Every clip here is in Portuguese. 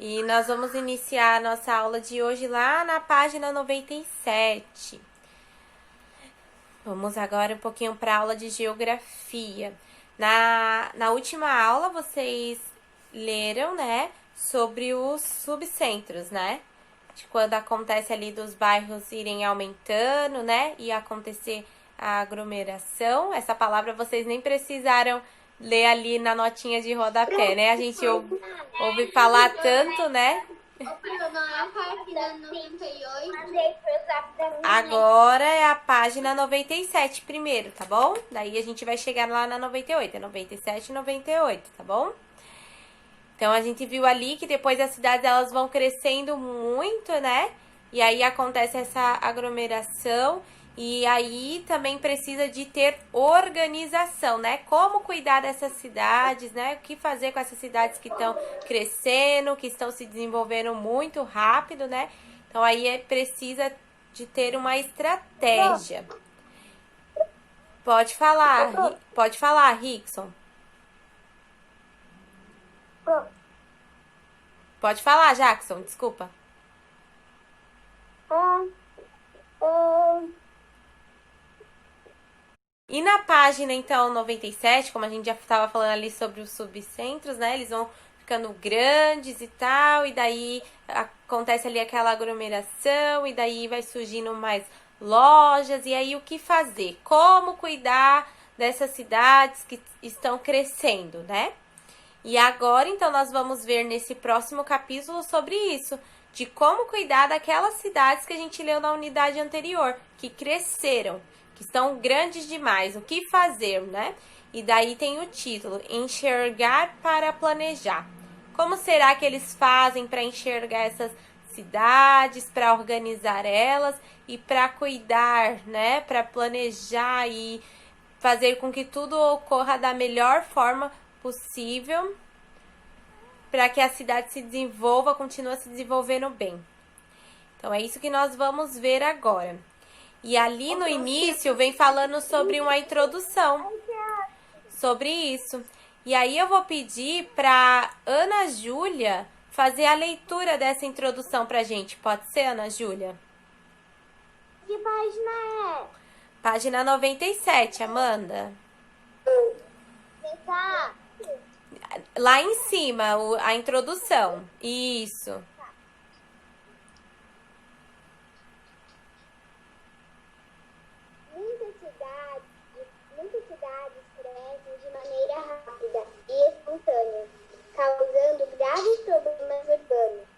E nós vamos iniciar a nossa aula de hoje lá na página 97. Vamos agora um pouquinho para a aula de geografia. Na última aula, vocês leram, né, sobre os subcentros, né? De quando acontece ali dos bairros irem aumentando, né, e acontecer a aglomeração. Essa palavra vocês nem precisaram ler ali na notinha de rodapé, né? A gente ouve falar tanto, né? Não é a página 98? Agora é a página 97 primeiro, tá bom? Daí a gente vai chegar lá na 98, é 97 e 98, tá bom? Então a gente viu ali que depois as cidades elas vão crescendo muito, né? E aí acontece essa aglomeração e aí também precisa de ter organização, né? Como cuidar dessas cidades, né? O que fazer com essas cidades que estão crescendo, que estão se desenvolvendo muito rápido, né? Então aí precisa de ter uma estratégia. Pode falar, Rickson. Pode falar, Jackson, desculpa. E na página, então, 97, como a gente já estava falando ali sobre os subcentros, né? Eles vão ficando grandes e tal, e daí acontece ali aquela aglomeração, e daí vai surgindo mais lojas, e aí o que fazer? Como cuidar dessas cidades que estão crescendo, né? E agora, então, nós vamos ver nesse próximo capítulo sobre isso, de como cuidar daquelas cidades que a gente leu na unidade anterior, que cresceram, que estão grandes demais, o que fazer, né? E daí tem o título, Enxergar para Planejar. Como será que eles fazem para enxergar essas cidades, para organizar elas e para cuidar, né? Para planejar e fazer com que tudo ocorra da melhor forma possível para que a cidade se desenvolva, continue se desenvolvendo bem. Então é isso que nós vamos ver agora. E ali no início vem falando sobre uma introdução sobre isso. E aí eu vou pedir para Ana Júlia fazer a leitura dessa introdução pra gente. Pode ser, Ana Júlia? Que página é? Página 97, Amanda. Tá. Lá em cima, a introdução. Isso. Muitas cidades crescem de maneira rápida e espontânea, causando graves problemas urbanos.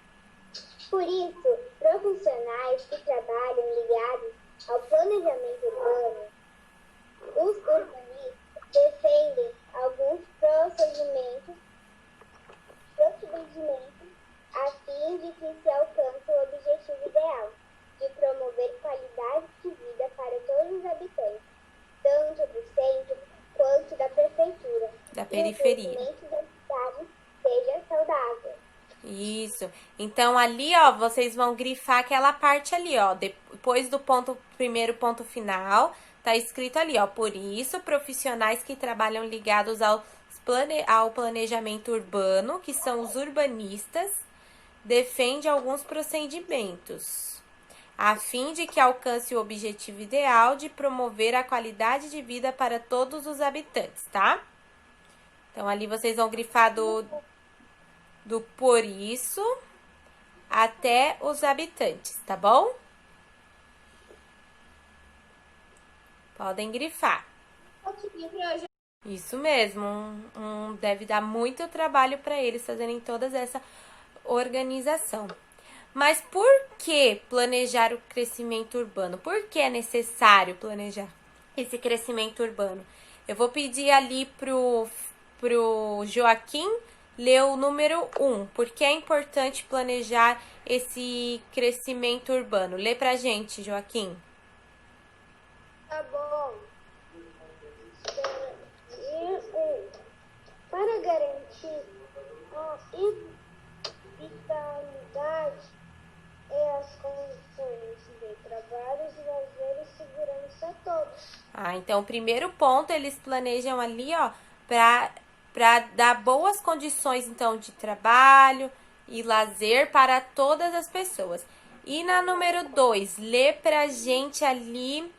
Por isso, profissionais que trabalham ligados ao planejamento urbano, os urbanistas, defendem alguns procedimentos a fim de que se alcance o objetivo ideal de promover qualidade de vida para todos os habitantes, tanto do centro quanto da prefeitura. Da periferia. E o crescimento da cidade seja saudável. Isso. Então ali, ó, vocês vão grifar aquela parte ali, ó, depois do primeiro ponto final, tá escrito ali, ó, por isso, profissionais que trabalham ligados ao planejamento urbano, que são os urbanistas, defende alguns procedimentos, a fim de que alcance o objetivo ideal de promover a qualidade de vida para todos os habitantes, tá? Então, ali vocês vão grifar do por isso até os habitantes, tá bom? Podem grifar. Isso mesmo, deve dar muito trabalho para eles fazerem toda essa organização. Mas por que planejar o crescimento urbano? Por que é necessário planejar esse crescimento urbano? Eu vou pedir ali pro Joaquim ler o número 1. Por que é importante planejar esse crescimento urbano? Lê pra gente, Joaquim. Tá bom. Para garantir a vitalidade e as condições de trabalho, lazer e segurança a todos. Então o primeiro ponto eles planejam ali, ó, para dar boas condições então de trabalho e lazer para todas as pessoas. E na número 2, lê pra gente ali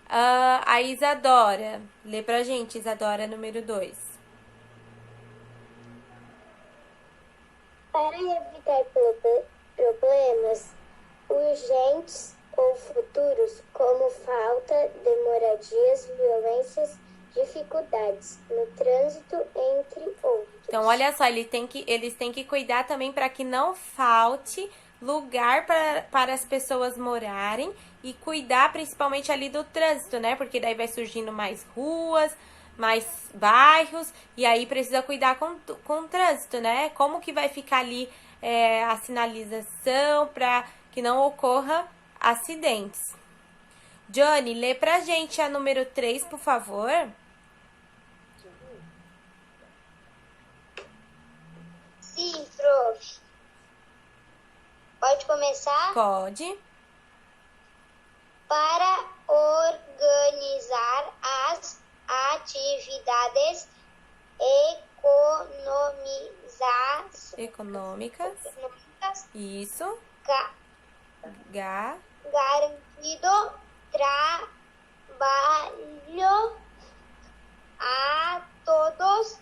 a Isadora. Lê pra gente, Isadora, número 2. Para evitar problemas urgentes ou futuros, como falta de moradias, violências, dificuldades no trânsito, entre outros. Então, olha só, eles têm que cuidar também para que não falte lugar para as pessoas morarem e cuidar principalmente ali do trânsito, né? Porque daí vai surgindo mais ruas, mais bairros, e aí precisa cuidar com o trânsito, né? Como que vai ficar ali a sinalização para que não ocorra acidentes. Johnny, lê pra gente a número 3, por favor. Sim, prof. Pode começar? Pode. Para organizar as atividades Econômicas. Isso. Garantido trabalho a todos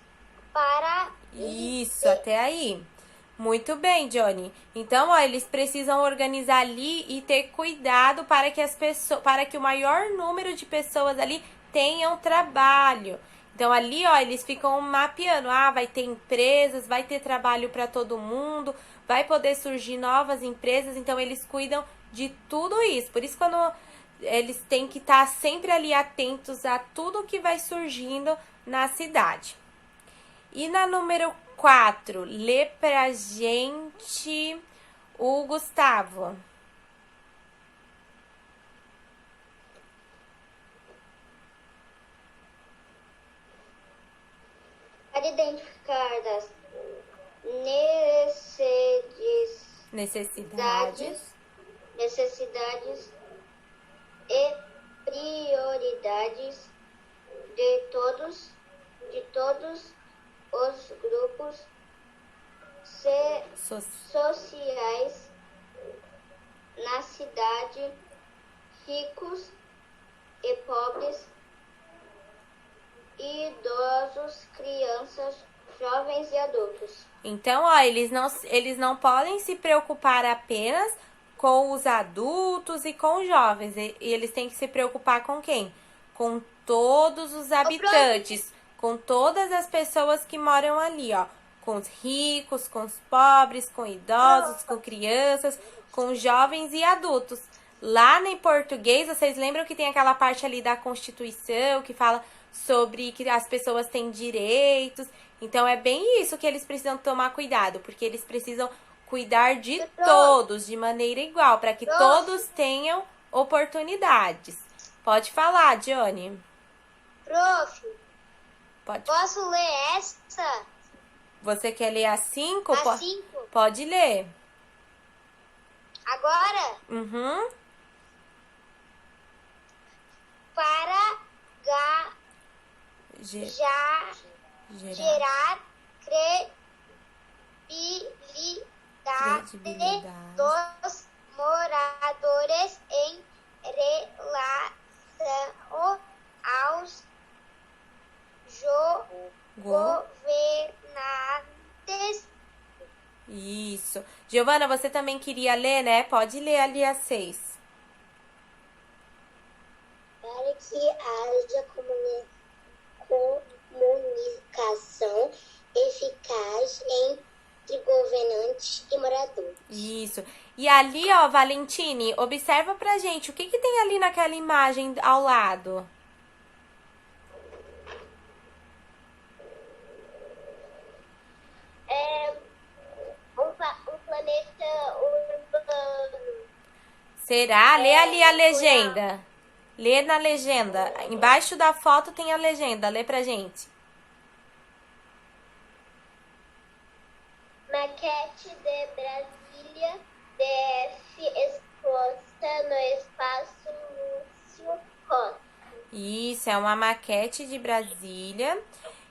para Isso, até aí. Muito bem, Johnny. Então, ó, eles precisam organizar ali e ter cuidado para que para que o maior número de pessoas ali tenham trabalho. Então, ali, ó, eles ficam mapeando. Ah, vai ter empresas, vai ter trabalho para todo mundo, vai poder surgir novas empresas. Então, eles cuidam de tudo isso. Por isso, quando eles têm que estar sempre ali atentos a tudo que vai surgindo na cidade. E na número 4, lê pra gente o Gustavo. para identificar das necessidades e prioridades de todos os grupos sociais na cidade, ricos e pobres, idosos, crianças, jovens e adultos. Então, ó, eles não podem se preocupar apenas com os adultos e com os jovens. E eles têm que se preocupar com quem? Com todos os habitantes, com todas as pessoas que moram ali, ó. Com os ricos, com os pobres, com idosos, com crianças, com jovens e adultos. Lá em português, vocês lembram que tem aquela parte ali da Constituição que fala sobre que as pessoas têm direitos. Então, é bem isso que eles precisam tomar cuidado, porque eles precisam cuidar de todos de maneira igual, para que todos tenham oportunidades. Pode falar, Johnny. Prof, Pode. posso ler essa? Você quer ler a 5? A 5? Pode ler. Agora? Uhum. Para gerar credibilidade dos moradores em relação aos governantes. Isso. Giovana, você também queria ler, né? Pode ler ali a 6. Para que haja comunicação eficaz entre governantes e moradores. Isso. E ali, ó, Valentine, observa pra gente, o que tem ali naquela imagem ao lado? Um planeta urbano. Será? Lê ali a legenda. Lê na legenda. Embaixo da foto tem a legenda. Lê pra gente. Maquete de Brasília, DF, exposta no espaço Lúcio Costa. Isso, é uma maquete de Brasília.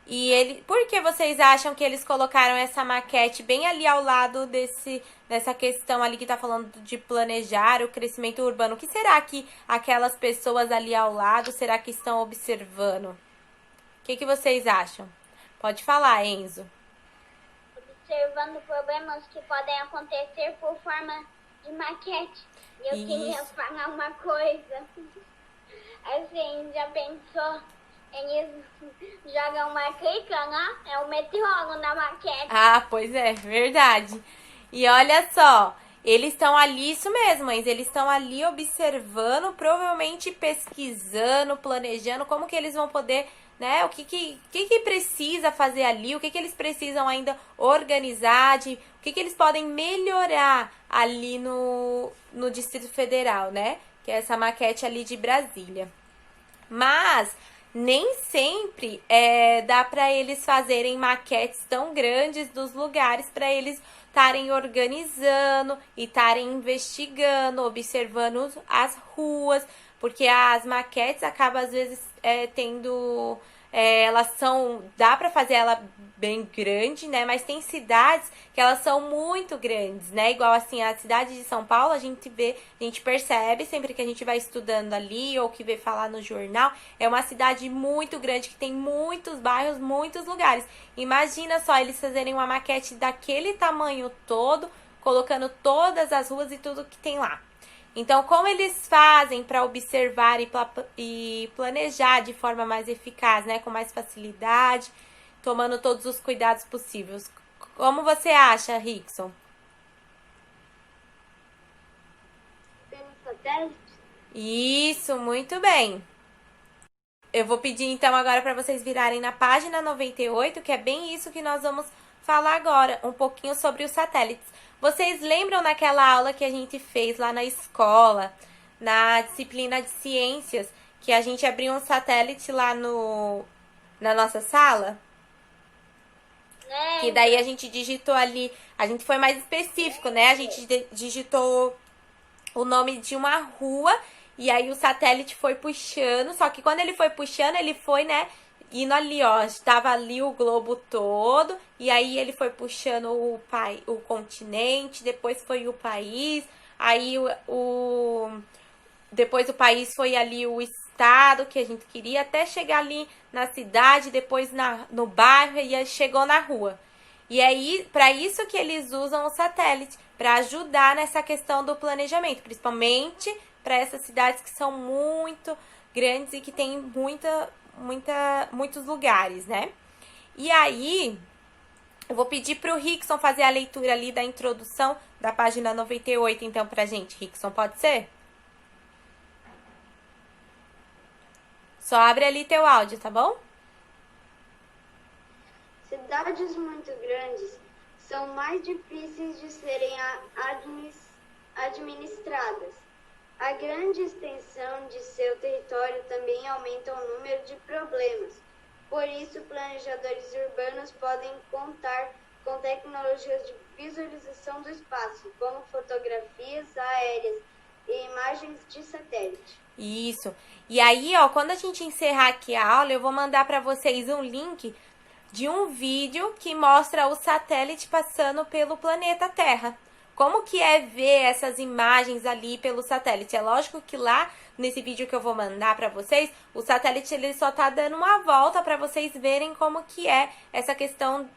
E por que vocês acham que eles colocaram essa maquete bem ali ao lado dessa questão ali que tá falando de planejar o crescimento urbano? O que será que aquelas pessoas ali ao lado, será que estão observando? O que vocês acham? Pode falar, Enzo. Observando problemas que podem acontecer por forma de maquete. Eu queria falar uma coisa. Assim, já pensou? Eles jogam uma clica, né? É um meteoro na maquete. Ah, pois é, verdade. E olha só, eles estão ali, isso mesmo, mas eles estão ali observando, provavelmente pesquisando, planejando como que eles vão poder, né? O que precisa fazer ali, o que eles precisam ainda organizar, o que eles podem melhorar ali no Distrito Federal, né? Que é essa maquete ali de Brasília. Mas nem sempre dá para eles fazerem maquetes tão grandes dos lugares para eles estarem organizando e estarem investigando, observando as ruas, porque as maquetes acabam às vezes tendo elas são, dá para fazer ela bem grande, né? Mas tem cidades que elas são muito grandes, né? Igual assim, a cidade de São Paulo, a gente percebe sempre que a gente vai estudando ali ou que vê falar no jornal, é uma cidade muito grande que tem muitos bairros, muitos lugares. Imagina só eles fazerem uma maquete daquele tamanho todo, colocando todas as ruas e tudo que tem lá. Então, como eles fazem para observar e planejar de forma mais eficaz, né? Com mais facilidade, tomando todos os cuidados possíveis. Como você acha, Rickson? Pelo satélite? Isso, muito bem. Eu vou pedir então agora para vocês virarem na página 98, que é bem isso que nós vamos falar agora, um pouquinho sobre os satélites. Vocês lembram naquela aula que a gente fez lá na escola, na disciplina de ciências, que a gente abriu um satélite lá na nossa sala? Que daí a gente digitou ali, a gente foi mais específico, né? A gente digitou o nome de uma rua e aí o satélite foi puxando, só que quando ele foi puxando, ele foi, né, indo ali, ó, estava ali o globo todo, e aí ele foi puxando o continente, depois foi o país, aí depois o país foi ali o estado que a gente queria, até chegar ali na cidade, depois no bairro, e aí chegou na rua. E aí, para isso que eles usam o satélite, para ajudar nessa questão do planejamento, principalmente para essas cidades que são muito grandes e que tem muitos lugares, né? E aí, eu vou pedir pro Rickson fazer a leitura ali da introdução da página 98, então, pra gente. Rickson, pode ser? Só abre ali teu áudio, tá bom? Cidades muito grandes são mais difíceis de serem administradas. A grande extensão de seu território também aumenta o número de problemas. Por isso, planejadores urbanos podem contar com tecnologias de visualização do espaço, como fotografias aéreas e imagens de satélite. Isso. E aí, ó, quando a gente encerrar aqui a aula, eu vou mandar para vocês um link de um vídeo que mostra o satélite passando pelo planeta Terra. Como que é ver essas imagens ali pelo satélite? É lógico que lá, nesse vídeo que eu vou mandar para vocês, o satélite ele só tá dando uma volta para vocês verem como que é essa questão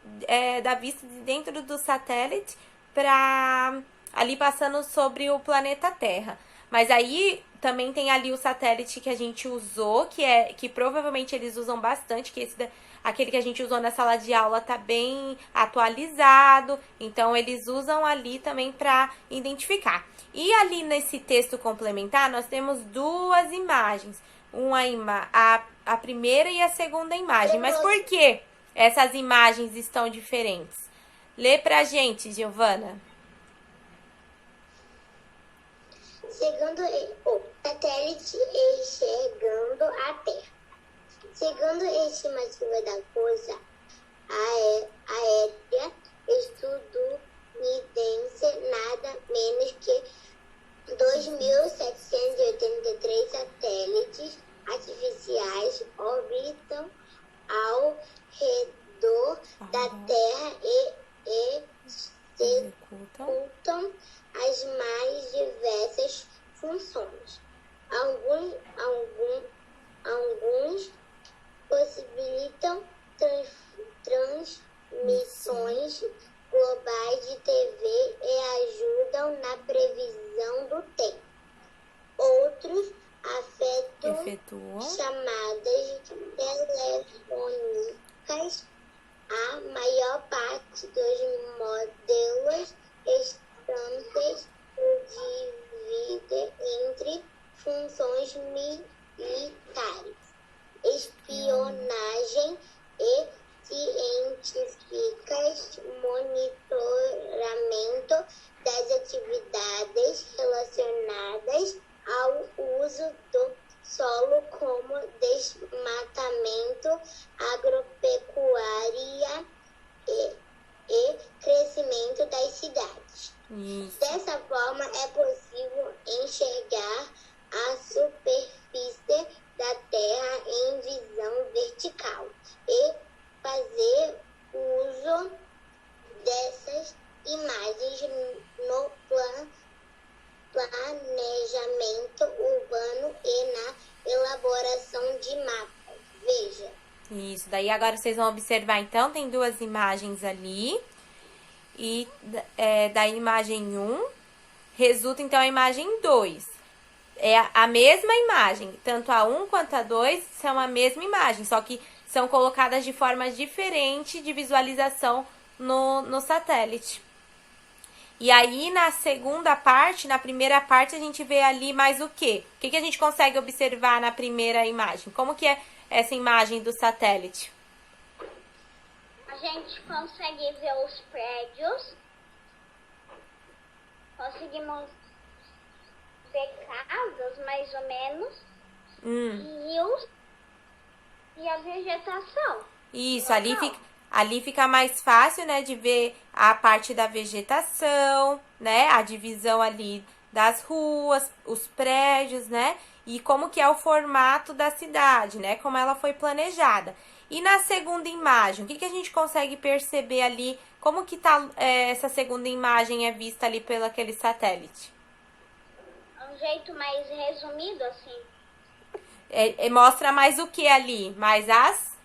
da vista de dentro do satélite para ali passando sobre o planeta Terra. Mas aí também tem ali o satélite que a gente usou, que provavelmente eles usam bastante, que aquele que a gente usou na sala de aula tá bem atualizado, então eles usam ali também para identificar. E ali nesse texto complementar, nós temos duas imagens, a primeira e a segunda imagem. Mas por que essas imagens estão diferentes? Lê pra gente, Giovana. Segundo o satélite enxergando a Terra. Segundo a estimativa da Força Aérea Estadunidense, nada menos que 2.783 satélites artificiais orbitam ao redor mas a maior parte dos modelos restantes divide entre funções militares, espionagem e científicas, monitoramento das atividades relacionadas ao uso do solo, como desmatamento, agropecuária e crescimento das cidades. Isso. Dessa forma, é possível enxergar a superfície da Terra em visão vertical e fazer uso dessas imagens no planejamento urbano e na elaboração de mapas. Veja. Isso, daí agora vocês vão observar, então, tem duas imagens ali. E da imagem 1, resulta, então, a imagem 2. É a mesma imagem, tanto a 1 quanto a 2 são a mesma imagem, só que são colocadas de forma diferente de visualização no satélite. E aí, na segunda parte, na primeira parte, a gente vê ali mais o quê? O que a gente consegue observar na primeira imagem? Como que é essa imagem do satélite? A gente consegue ver os prédios, conseguimos ver casas, mais ou menos, rios e a vegetação. Isso, ali fica mais fácil, né, de ver a parte da vegetação, né, a divisão ali das ruas, os prédios, né, e como que é o formato da cidade, né, como ela foi planejada. E na segunda imagem, o que a gente consegue perceber ali, como que tá essa segunda imagem é vista ali pelo aquele satélite? Um jeito mais resumido, assim. Mostra mais o que ali? Mais as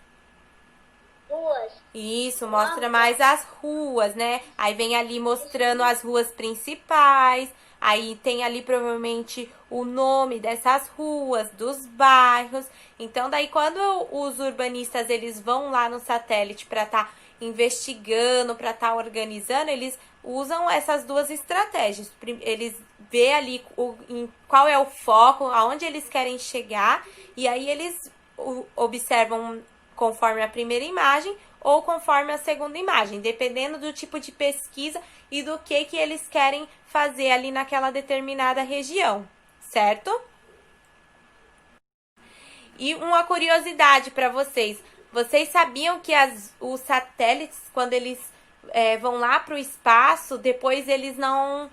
Ruas. Isso, mostra mais as ruas, né? Aí vem ali mostrando as ruas principais. Aí tem ali provavelmente o nome dessas ruas, dos bairros. Então daí quando os urbanistas eles vão lá no satélite para estar investigando, para estar organizando, eles usam essas duas estratégias. Eles vê ali qual é o foco, aonde eles querem chegar, e aí eles observam conforme a primeira imagem ou conforme a segunda imagem, dependendo do tipo de pesquisa e do que eles querem fazer ali naquela determinada região, certo? E uma curiosidade para vocês: vocês sabiam que os satélites, quando eles vão lá para o espaço, depois eles não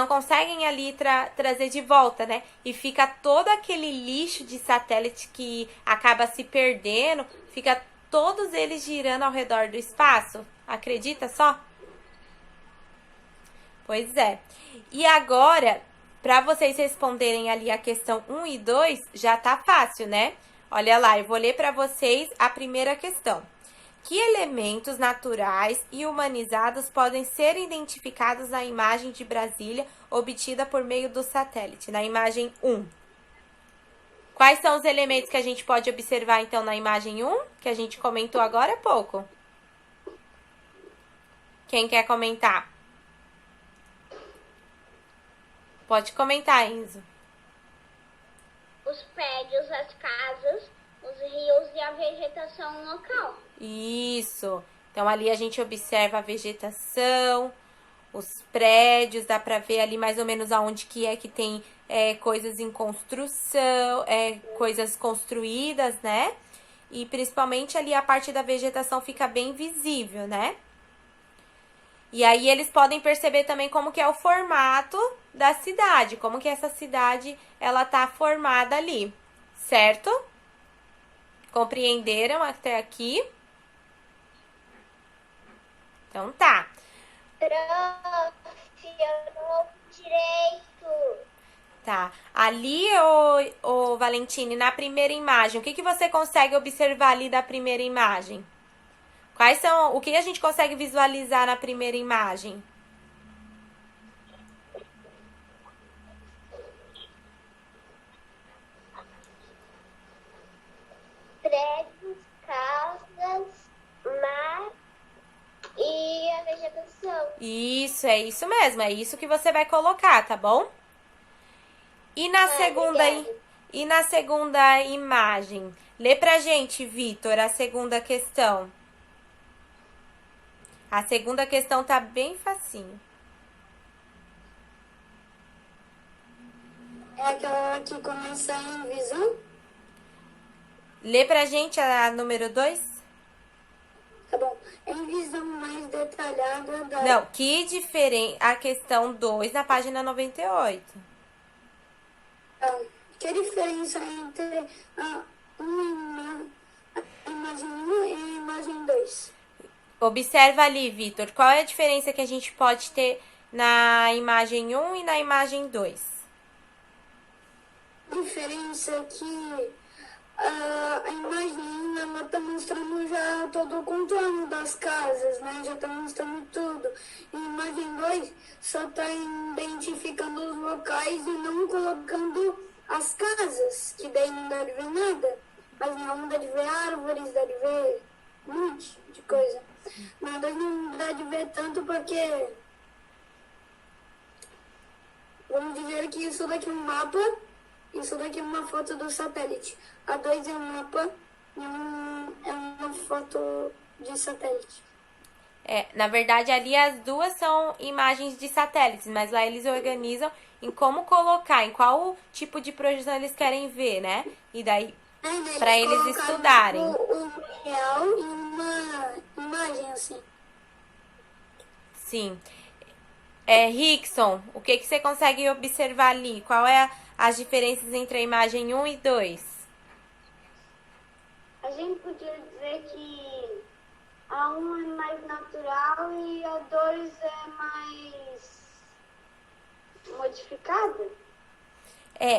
conseguem ali trazer de volta, né? E fica todo aquele lixo de satélite que acaba se perdendo, fica todos eles girando ao redor do espaço. Acredita só? Pois é. E agora, para vocês responderem ali a questão 1 e 2, já tá fácil, né? Olha lá, eu vou ler para vocês a primeira questão. Que elementos naturais e humanizados podem ser identificados na imagem de Brasília obtida por meio do satélite? Na imagem 1. Quais são os elementos que a gente pode observar, então, na imagem 1, que a gente comentou agora há pouco? Quem quer comentar? Pode comentar, Enzo. Os prédios, as casas, os rios e a vegetação local. Isso. Então, ali a gente observa a vegetação, os prédios, dá pra ver ali mais ou menos aonde que tem coisas em construção, coisas construídas, né? E principalmente ali a parte da vegetação fica bem visível, né? E aí eles podem perceber também como que é o formato da cidade, como que essa cidade ela tá formada ali, certo? Compreenderam até aqui? Então tá. Prof, eu não ouvi direito. Tá. Ali, ô Valentine, na primeira imagem, o que você consegue observar ali da primeira imagem? O que a gente consegue visualizar na primeira imagem? Prédios, casas, Isso, é isso mesmo. É isso que você vai colocar, tá bom? E na segunda, obrigada. e na segunda imagem? Lê pra gente, Vitor, a segunda questão. A segunda questão tá bem facinho. É aquela que começa em visão? Lê pra gente a número 2. Tá bom. Em visão mais detalhada da... Não, que diferente. A questão 2 na página 98. Que a diferença entre a imagem 1 e a imagem 2? Observa ali, Vitor, qual é a diferença que a gente pode ter na imagem 1 e na imagem 2? A diferença é que a imagem 1 ela tá mostrando já todo o contorno das casas, né? Já tá mostrando tudo. E a imagem 2 só tá identificando os locais e não colocando as casas, que daí não dá de ver nada. Mas não dá de ver árvores, dá de ver um monte de coisa. Mas não dá de ver tanto porque vamos dizer que isso daqui é um mapa, isso daqui é uma foto do satélite. A 2 é um mapa e é uma foto de satélite. Na verdade, ali as duas são imagens de satélites, mas lá eles organizam em como colocar, em qual tipo de projeção eles querem ver, né? E daí, Né, para eles colocaram, estudarem. tipo, um real e uma imagem assim. Sim. Rickson, o que você consegue observar ali? Qual é as diferenças entre a imagem 1 e 2? A gente podia dizer que a 1 é mais natural e a 2 é mais modificada.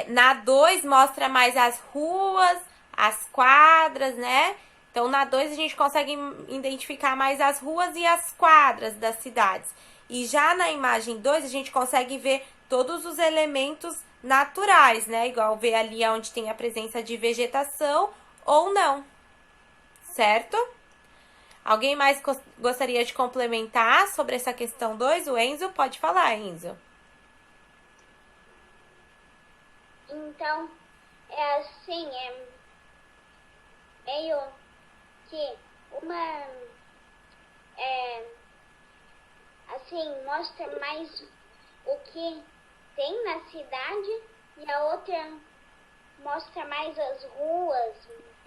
Na 2 mostra mais as ruas, as quadras, né? Então, na 2 a gente consegue identificar mais as ruas e as quadras das cidades. E já na imagem 2 a gente consegue ver todos os elementos naturais, né? Igual ver ali onde tem a presença de vegetação ou não. Certo? Alguém mais gostaria de complementar sobre essa questão 2? O Enzo pode falar, Enzo. Então, é assim, é meio que uma, assim, mostra mais o que tem na cidade e a outra mostra mais as ruas.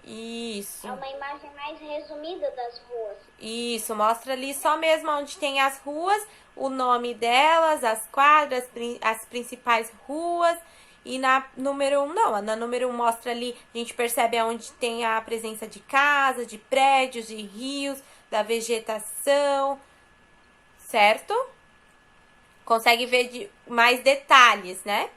Isso. É uma imagem mais resumida das ruas. Isso, mostra ali só mesmo onde tem as ruas, o nome delas, as quadras, as principais ruas. E na número 1, não. Na número 1 mostra ali, a gente percebe onde tem a presença de casas, de prédios, de rios, da vegetação, certo? Consegue ver mais detalhes, né?